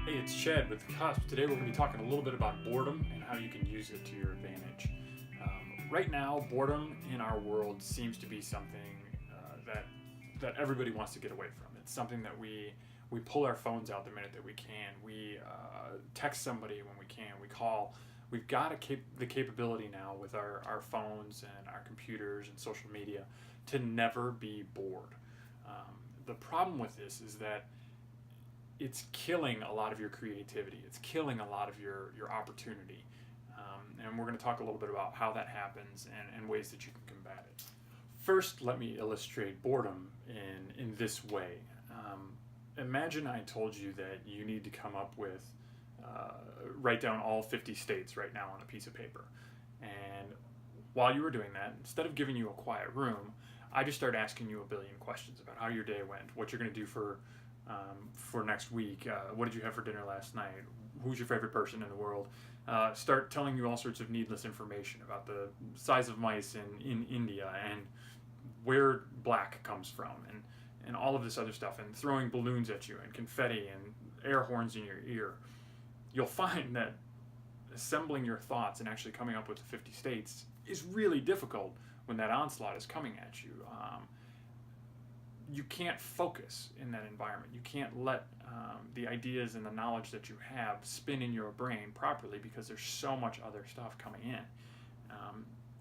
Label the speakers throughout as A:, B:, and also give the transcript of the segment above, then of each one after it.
A: Hey, it's Chad with The Cusp. Today we're going to be talking a little bit about boredom and how you can use it to your advantage. Right now, boredom in our world seems to be something that everybody wants to get away from. It's something that we pull our phones out the minute that we can. We text somebody when we can. We call. We've got the capability now with our phones and our computers and social media to never be bored. The problem with this is that it's killing a lot of your creativity. It's killing a lot of your opportunity. And we're going to talk a little bit about how that happens and ways that you can combat it. First, let me illustrate boredom in this way. Imagine I told you that you need to come up with, write down all 50 states right now on a piece of paper. And while you were doing that, instead of giving you a quiet room, I just started asking you a billion questions about how your day went, what you're going to do for next week, what did you have for dinner last night, who's your favorite person in the world, start telling you all sorts of needless information about the size of mice in India and where black comes from and all of this other stuff, and throwing balloons at you and confetti and air horns in your ear. You'll find that assembling your thoughts and actually coming up with the 50 states is really difficult when that onslaught is coming at you. You can't focus in that environment. You can't let the ideas and the knowledge that you have spin in your brain properly because there's so much other stuff coming in.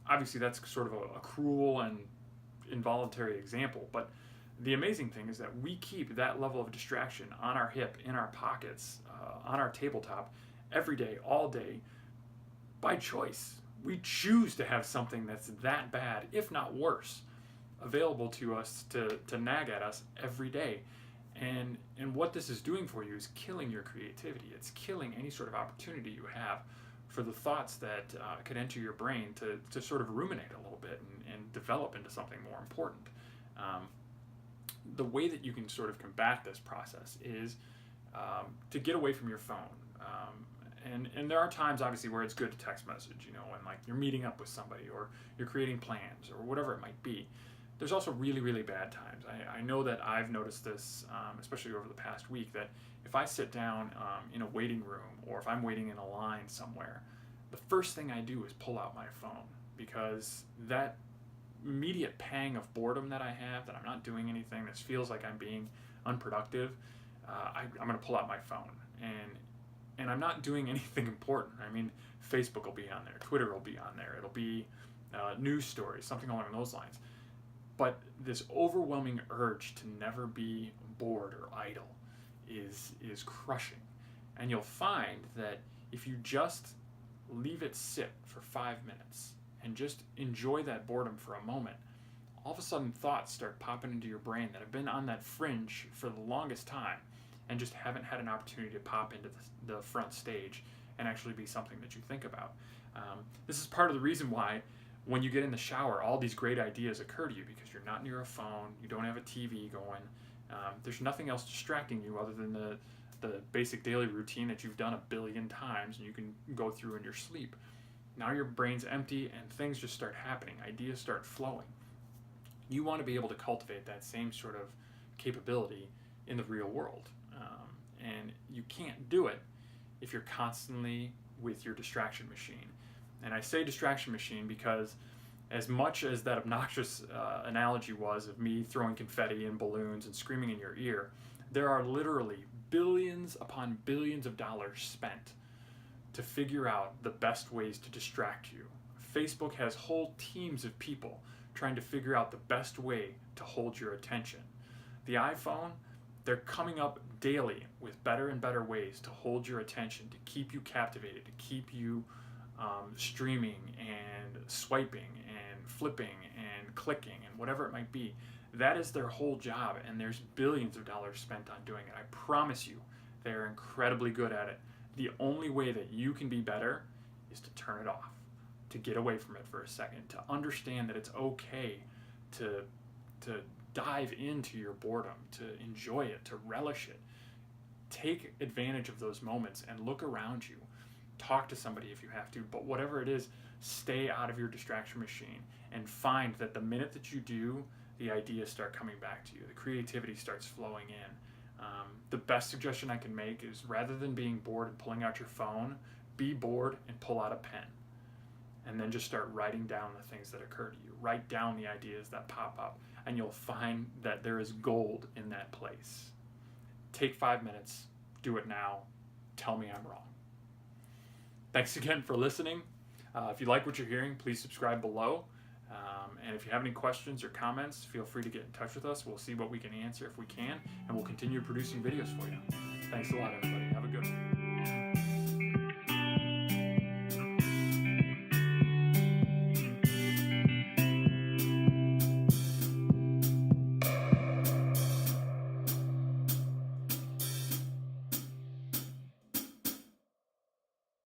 A: Obviously, that's sort of a cruel and involuntary example, but the amazing thing is that we keep that level of distraction on our hip, in our pockets, on our tabletop, every day, all day, by choice. We choose to have something that's that bad, if not worse, available to us to nag at us every day. And what this is doing for you is killing your creativity. It's killing any sort of opportunity you have for the thoughts that could enter your brain to sort of ruminate a little bit and develop into something more important. The way that you can sort of combat this process is to get away from your phone. And there are times, obviously, where it's good to text message, when like you're meeting up with somebody or you're creating plans or whatever it might be. There's also really, really bad times. I know that I've noticed this, especially over the past week, that if I sit down in a waiting room or if I'm waiting in a line somewhere, the first thing I do is pull out my phone, because that immediate pang of boredom that I have, that I'm not doing anything, this feels like I'm being unproductive, I'm going to pull out my phone. And I'm not doing anything important. I mean, Facebook will be on there, Twitter will be on there, it'll be news stories, something along those lines. But this overwhelming urge to never be bored or idle is crushing. And you'll find that if you just leave it sit for 5 minutes and just enjoy that boredom for a moment, all of a sudden thoughts start popping into your brain that have been on that fringe for the longest time and just haven't had an opportunity to pop into the front stage and actually be something that you think about. This is part of the reason why when you get in the shower, all these great ideas occur to you, because you're not near a phone, you don't have a TV going, there's nothing else distracting you other than the basic daily routine that you've done a billion times and you can go through in your sleep. Now your brain's empty and things just start happening, ideas start flowing. You want to be able to cultivate that same sort of capability in the real world. And you can't do it if you're constantly with your distraction machine. And I say distraction machine because as much as that obnoxious analogy was of me throwing confetti and balloons and screaming in your ear, there are literally billions upon billions of dollars spent to figure out the best ways to distract you. Facebook has whole teams of people trying to figure out the best way to hold your attention. The iPhone, they're coming up daily with better and better ways to hold your attention, to keep you captivated, to keep you streaming and swiping and flipping and clicking and whatever it might be. That is their whole job, and there's billions of dollars spent on doing it. I promise you, they're incredibly good at it. The only way that you can be better is to turn it off, to get away from it for a second, to understand that it's okay to dive into your boredom, to enjoy it, to relish it. Take advantage of those moments and look around you. Talk to somebody if you have to, but whatever it is, stay out of your distraction machine and find that the minute that you do, the ideas start coming back to you. The creativity starts flowing in. The best suggestion I can make is, rather than being bored and pulling out your phone, be bored and pull out a pen. And then just start writing down the things that occur to you. Write down the ideas that pop up, and you'll find that there is gold in that place. Take 5 minutes, do it now, tell me I'm wrong. Thanks again for listening. If you like what you're hearing, please subscribe below. And if you have any questions or comments, feel free to get in touch with us. We'll see what we can answer if we can, and we'll continue producing videos for you. Thanks a lot, everybody. Have a good one.